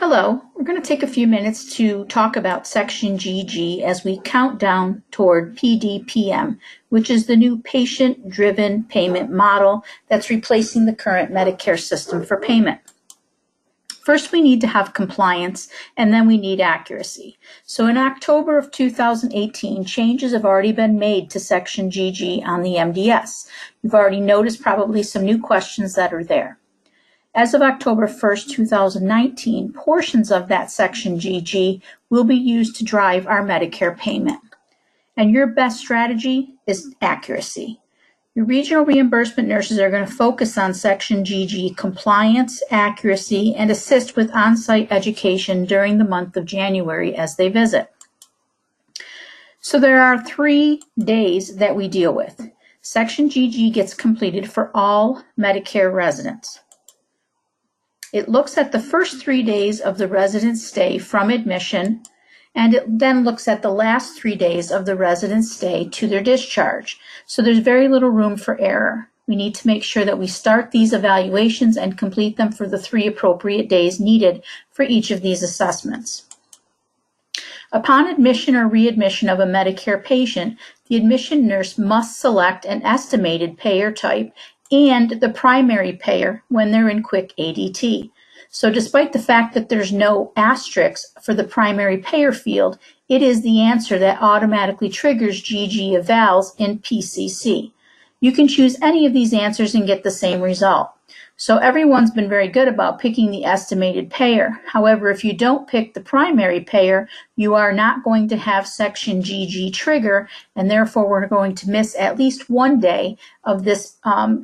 Hello, we're going to take a few minutes to talk about Section GG as we count down toward PDPM, which is the new patient-driven payment model that's replacing the current Medicare system for payment. First, we need to have compliance, and then we need accuracy. So in October of 2018, changes have already been made to Section GG on the MDS. You've already noticed probably some new questions that are there. As of October 1st, 2019, portions of that Section GG will be used to drive our Medicare payment. And your best strategy is accuracy. Your regional reimbursement nurses are going to focus on Section GG compliance, accuracy, and assist with on-site education during the month of January as they visit. So there are 3 days that we deal with. Section GG gets completed for all Medicare residents. It looks at the first 3 days of the resident's stay from admission, and it then looks at the last 3 days of the resident's stay to their discharge. So there's very little room for error. We need to make sure that we start these evaluations and complete them for the 3 appropriate days needed for each of these assessments. Upon admission or readmission of a Medicare patient, the admission nurse must select an estimated payer type and the primary payer when they're in quick ADT. So despite the fact that there's no asterisk for the primary payer field, it is the answer that automatically triggers GG evals in PCC. You can choose any of these answers and get the same result. So everyone's been very good about picking the estimated payer. However, if you don't pick the primary payer, you are not going to have Section GG trigger, and therefore we're going to miss at least 1 day of this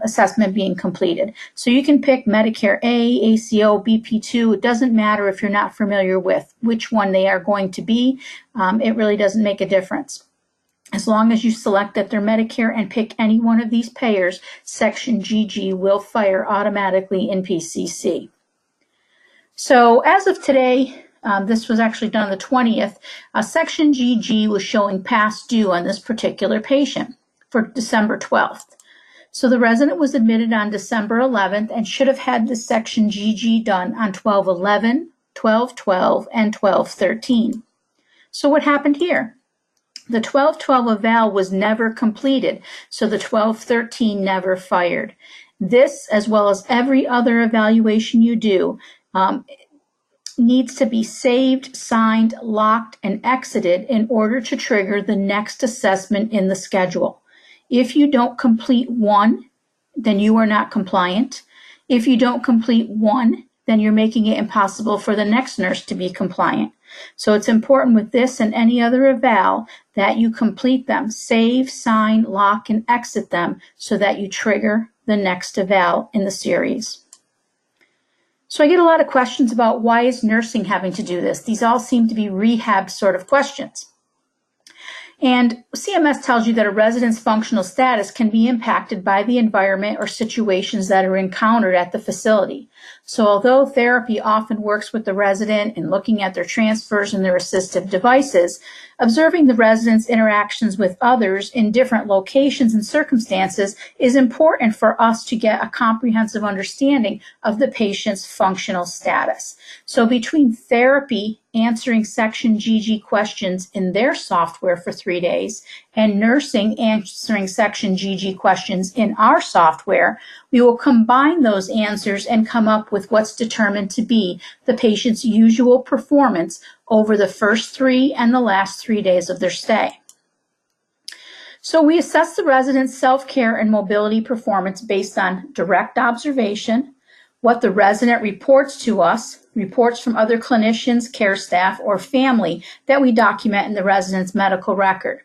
assessment being completed. So you can pick Medicare A, ACO, BP2. It doesn't matter if you're not familiar with which one they are going to be. It really doesn't make a difference. As long as you select that they're Medicare and pick any one of these payers, Section GG will fire automatically in PCC. So as of today, this was actually done on the 20th, Section GG was showing past due on this particular patient for December 12th. So the resident was admitted on December 11th and should have had this Section GG done on 12/11, 12/12, and 12/13. So what happened here? The 12/12 eval was never completed, so the 12/13 never fired. This, as well as every other evaluation you do, needs to be saved, signed, locked, and exited in order to trigger the next assessment in the schedule. If you don't complete one, then you are not compliant. If you don't complete one, then you're making it impossible for the next nurse to be compliant. So it's important with this and any other eval that you complete them, save, sign, lock, and exit them so that you trigger the next eval in the series. So I get a lot of questions about why is nursing having to do this? These all seem to be rehab sort of questions. And CMS tells you that a resident's functional status can be impacted by the environment or situations that are encountered at the facility. So although therapy often works with the resident in looking at their transfers and their assistive devices, observing the resident's interactions with others in different locations and circumstances is important for us to get a comprehensive understanding of the patient's functional status. So between therapy answering Section GG questions in their software for 3 days and nursing answering Section GG questions in our software, we will combine those answers and come up with what's determined to be the patient's usual performance over the first 3 and the last 3 days of their stay. So we assess the resident's self-care and mobility performance based on direct observation, what the resident reports to us, reports from other clinicians, care staff, or family that we document in the resident's medical record.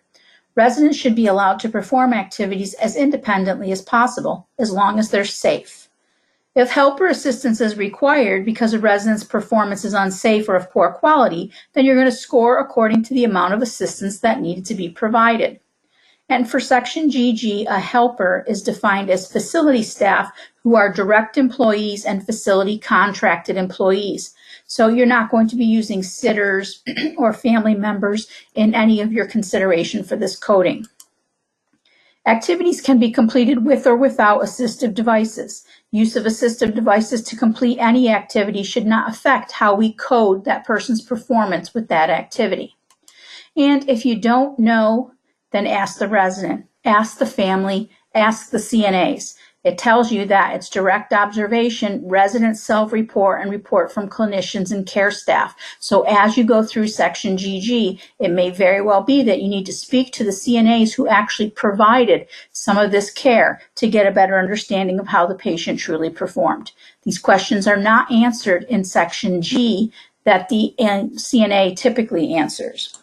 Residents should be allowed to perform activities as independently as possible, as long as they're safe. If help or assistance is required because a resident's performance is unsafe or of poor quality, then you're going to score according to the amount of assistance that needed to be provided. And for Section GG, a helper is defined as facility staff who are direct employees and facility contracted employees. So you're not going to be using sitters or family members in any of your consideration for this coding. Activities can be completed with or without assistive devices. Use of assistive devices to complete any activity should not affect how we code that person's performance with that activity. And if you don't know, then ask the resident, ask the family, ask the CNAs. It tells you that it's direct observation, residents self-report, and report from clinicians and care staff. So as you go through section GG, it may very well be that you need to speak to the CNAs who actually provided some of this care to get a better understanding of how the patient truly performed. These questions are not answered in section G that the CNA typically answers.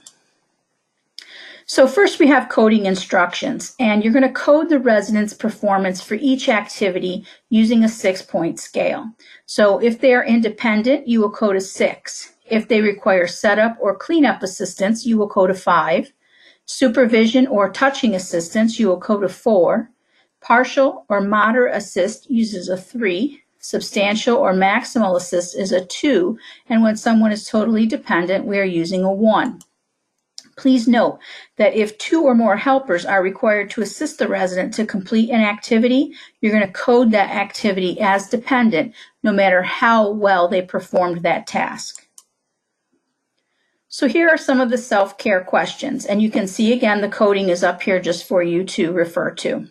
So first we have coding instructions, and you're going to code the resident's performance for each activity using a 6-point scale. So if they are independent, you will code a 6. If they require setup or cleanup assistance, you will code a 5. Supervision or touching assistance, you will code a 4. Partial or moderate assist uses a 3. Substantial or maximal assist is a 2. And when someone is totally dependent, we are using a 1. Please note that if 2 or more helpers are required to assist the resident to complete an activity, you're going to code that activity as dependent, no matter how well they performed that task. So here are some of the self-care questions, and you can see again the coding is up here just for you to refer to.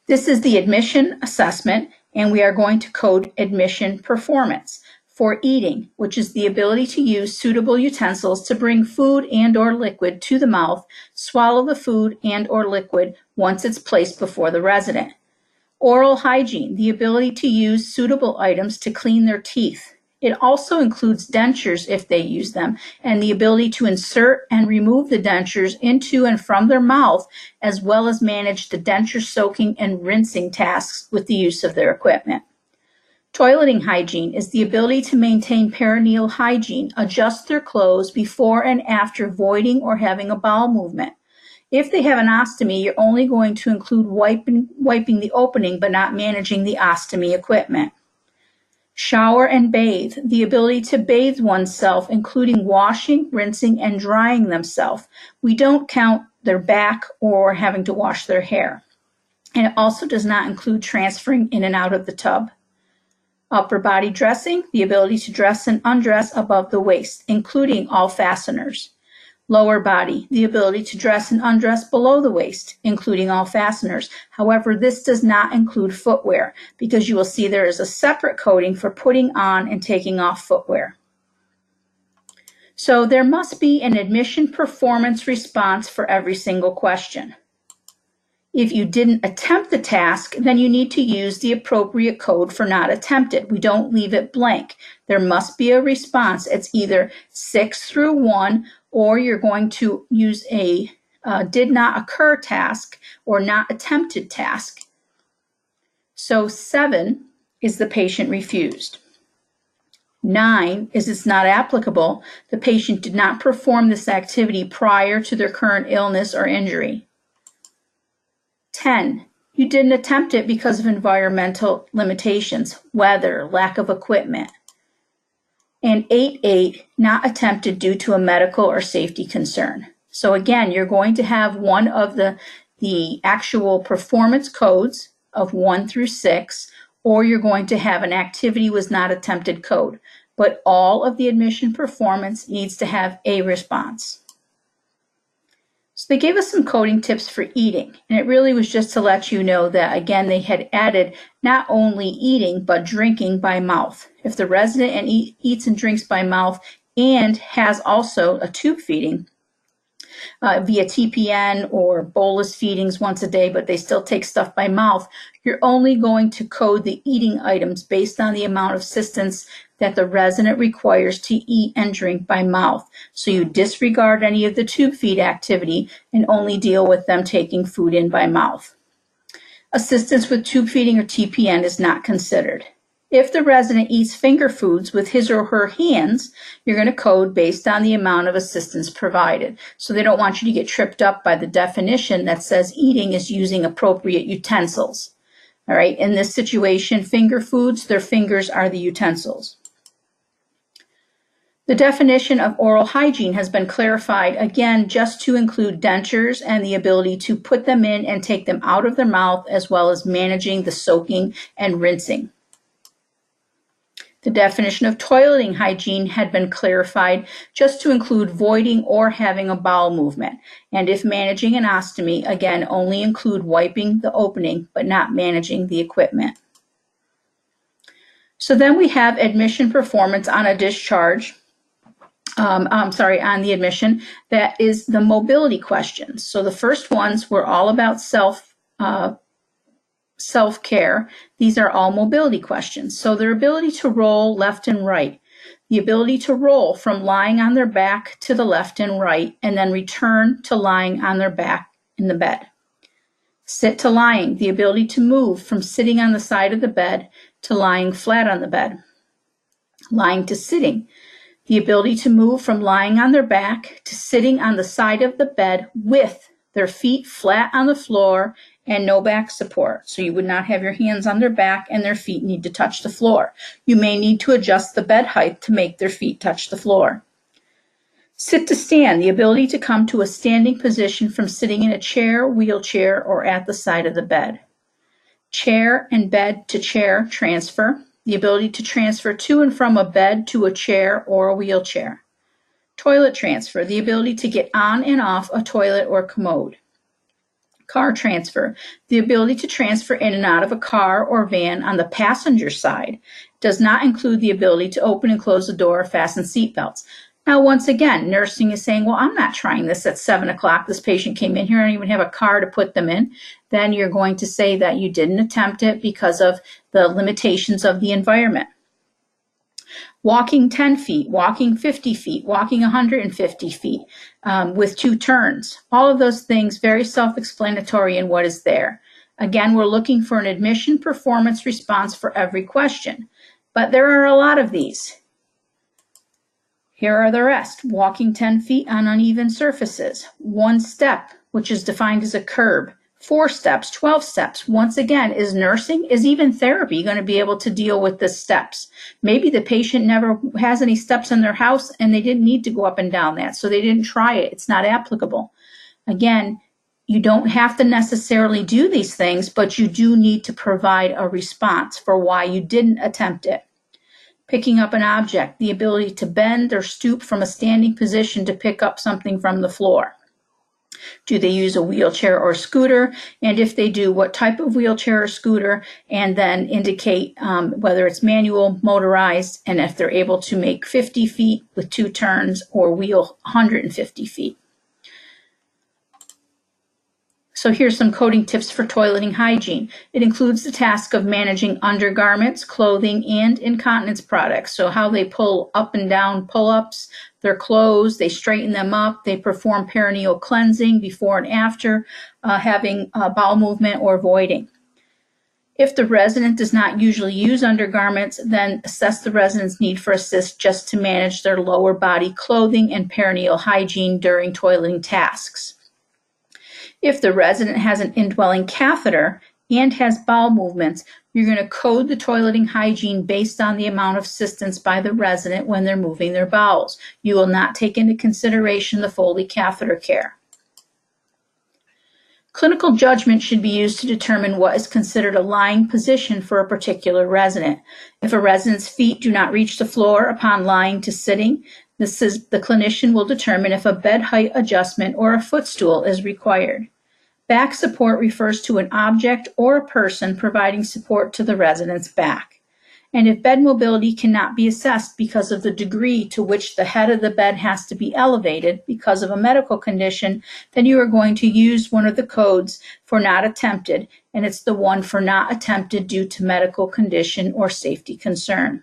This is the admission assessment, and we are going to code admission performance. For eating, which is the ability to use suitable utensils to bring food and or liquid to the mouth, swallow the food and or liquid once it's placed before the resident. Oral hygiene, the ability to use suitable items to clean their teeth. It also includes dentures if they use them, and the ability to insert and remove the dentures into and from their mouth, as well as manage the denture soaking and rinsing tasks with the use of their equipment. Toileting hygiene is the ability to maintain perineal hygiene, adjust their clothes before and after voiding or having a bowel movement. If they have an ostomy, you're only going to include wiping the opening but not managing the ostomy equipment. Shower and bathe, the ability to bathe oneself, including washing, rinsing, and drying themselves. We don't count their back or having to wash their hair. And it also does not include transferring in and out of the tub. Upper body dressing, the ability to dress and undress above the waist, including all fasteners. Lower body, the ability to dress and undress below the waist, including all fasteners. However, this does not include footwear, because you will see there is a separate coding for putting on and taking off footwear. So there must be an admission performance response for every single question. If you didn't attempt the task, then you need to use the appropriate code for not attempted. We don't leave it blank. There must be a response. It's either 6 through 1, or you're going to use a did not occur task or not attempted task. So 7 is the patient refused. 9 is it's not applicable. The patient did not perform this activity prior to their current illness or injury. 10, you didn't attempt it because of environmental limitations, weather, lack of equipment. And 8.8, not attempted due to a medical or safety concern. So again, you're going to have one of the actual performance codes of 1 through 6, or you're going to have an activity was not attempted code. But all of the admission performance needs to have a response. So they gave us some coding tips for eating, and it really was just to let you know that, again, they had added not only eating, but drinking by mouth. If the resident eats and drinks by mouth and has also a tube feeding via TPN or bolus feedings once a day, but they still take stuff by mouth, you're only going to code the eating items based on the amount of assistance that the resident requires to eat and drink by mouth. So you disregard any of the tube feed activity and only deal with them taking food in by mouth. Assistance with tube feeding or TPN is not considered. If the resident eats finger foods with his or her hands, you're going to code based on the amount of assistance provided. So they don't want you to get tripped up by the definition that says eating is using appropriate utensils. All right, in this situation, finger foods, their fingers are the utensils. The definition of oral hygiene has been clarified, again, just to include dentures and the ability to put them in and take them out of their mouth, as well as managing the soaking and rinsing. The definition of toileting hygiene had been clarified just to include voiding or having a bowel movement. And if managing an ostomy, again, only include wiping the opening, but not managing the equipment. So then we have admission performance on a discharge. On the admission, that is the mobility questions. So the first ones were all about self-care. These are all mobility questions. So their ability to roll left and right, the ability to roll from lying on their back to the left and right, and then return to lying on their back in the bed. Sit to lying, the ability to move from sitting on the side of the bed to lying flat on the bed. Lying to sitting, the ability to move from lying on their back to sitting on the side of the bed with their feet flat on the floor and no back support. So you would not have your hands on their back and their feet need to touch the floor. You may need to adjust the bed height to make their feet touch the floor. Sit to stand, the ability to come to a standing position from sitting in a chair, wheelchair, or at the side of the bed. Chair and bed to chair transfer, the ability to transfer to and from a bed to a chair or a wheelchair. Toilet transfer, the ability to get on and off a toilet or commode. Car transfer, the ability to transfer in and out of a car or van on the passenger side. Does not include the ability to open and close the door or fasten seatbelts. Now, once again, nursing is saying, well, I'm not trying this at 7 o'clock. This patient came in here. I don't even have a car to put them in. Then you're going to say that you didn't attempt it because of the limitations of the environment. Walking 10 feet, walking 50 feet, walking 150 feet with 2 turns. All of those things, very self-explanatory in what is there. Again, we're looking for an admission performance response for every question, but there are a lot of these. Here are the rest. Walking 10 feet on uneven surfaces. 1 step, which is defined as a curb. 4 steps, 12 steps. Once again, is nursing, is even therapy going to be able to deal with the steps? Maybe the patient never has any steps in their house and they didn't need to go up and down that, so they didn't try it. It's not applicable. Again, you don't have to necessarily do these things, but you do need to provide a response for why you didn't attempt it. Picking up an object, the ability to bend or stoop from a standing position to pick up something from the floor. Do they use a wheelchair or scooter? And if they do, what type of wheelchair or scooter? And then indicate whether it's manual, motorized, and if they're able to make 50 feet with 2 turns or wheel 150 feet. So here's some coding tips for toileting hygiene. It includes the task of managing undergarments, clothing, and incontinence products. So how they pull up and down pull-ups, their clothes, they straighten them up, they perform perineal cleansing before and after having bowel movement or voiding. If the resident does not usually use undergarments, then assess the resident's need for assist just to manage their lower body clothing and perineal hygiene during toileting tasks. If the resident has an indwelling catheter and has bowel movements, you're going to code the toileting hygiene based on the amount of assistance by the resident when they're moving their bowels. You will not take into consideration the Foley catheter care. Clinical judgment should be used to determine what is considered a lying position for a particular resident. If a resident's feet do not reach the floor upon lying to sitting, the clinician will determine if a bed height adjustment or a footstool is required. Back support refers to an object or a person providing support to the resident's back. And if bed mobility cannot be assessed because of the degree to which the head of the bed has to be elevated because of a medical condition, then you are going to use one of the codes for not attempted, and it's the one for not attempted due to medical condition or safety concern.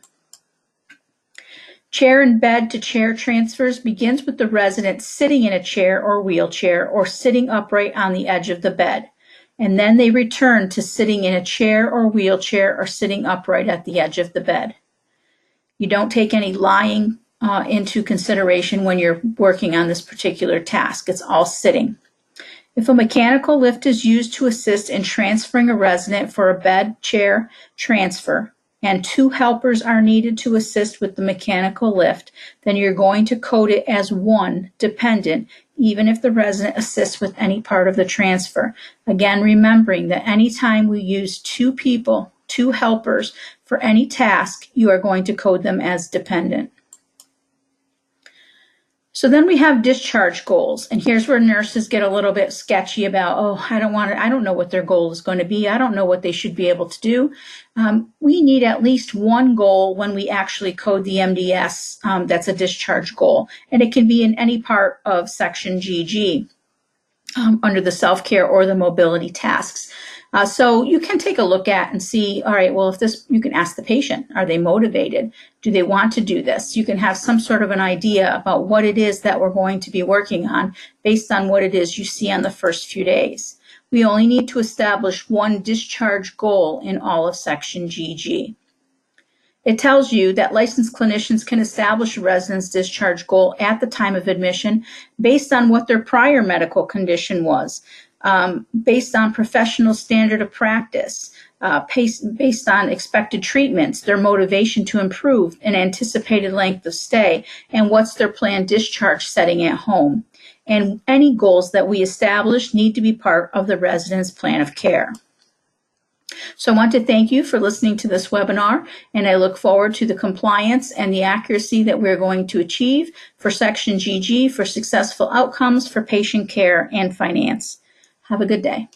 Chair and bed to chair transfers begins with the resident sitting in a chair or wheelchair or sitting upright on the edge of the bed. And then they return to sitting in a chair or wheelchair or sitting upright at the edge of the bed. You don't take any lying into consideration when you're working on this particular task. It's all sitting. If a mechanical lift is used to assist in transferring a resident for a bed chair transfer, and 2 helpers are needed to assist with the mechanical lift, then you're going to code it as 1 dependent, even if the resident assists with any part of the transfer. Again, remembering that anytime we use 2 people, 2 helpers for any task, you are going to code them as dependent. So then we have discharge goals, and here's where nurses get a little bit sketchy about, oh, I don't know what their goal is going to be. I don't know what they should be able to do. We need at least 1 goal when we actually code the MDS that's a discharge goal, and it can be in any part of section GG under the self-care or the mobility tasks. So you can take a look at and see, all right, well, if this, you can ask the patient, are they motivated? Do they want to do this? You can have some sort of an idea about what it is that we're going to be working on based on what it is you see on the first few days. We only need to establish 1 discharge goal in all of section GG. It tells you that licensed clinicians can establish a resident's discharge goal at the time of admission based on what their prior medical condition was, based on professional standard of practice, based on expected treatments, their motivation to improve, an anticipated length of stay, and what's their planned discharge setting at home. And any goals that we establish need to be part of the resident's plan of care. So I want to thank you for listening to this webinar, and I look forward to the compliance and the accuracy that we're going to achieve for section GG for successful outcomes for patient care and finance. Have a good day.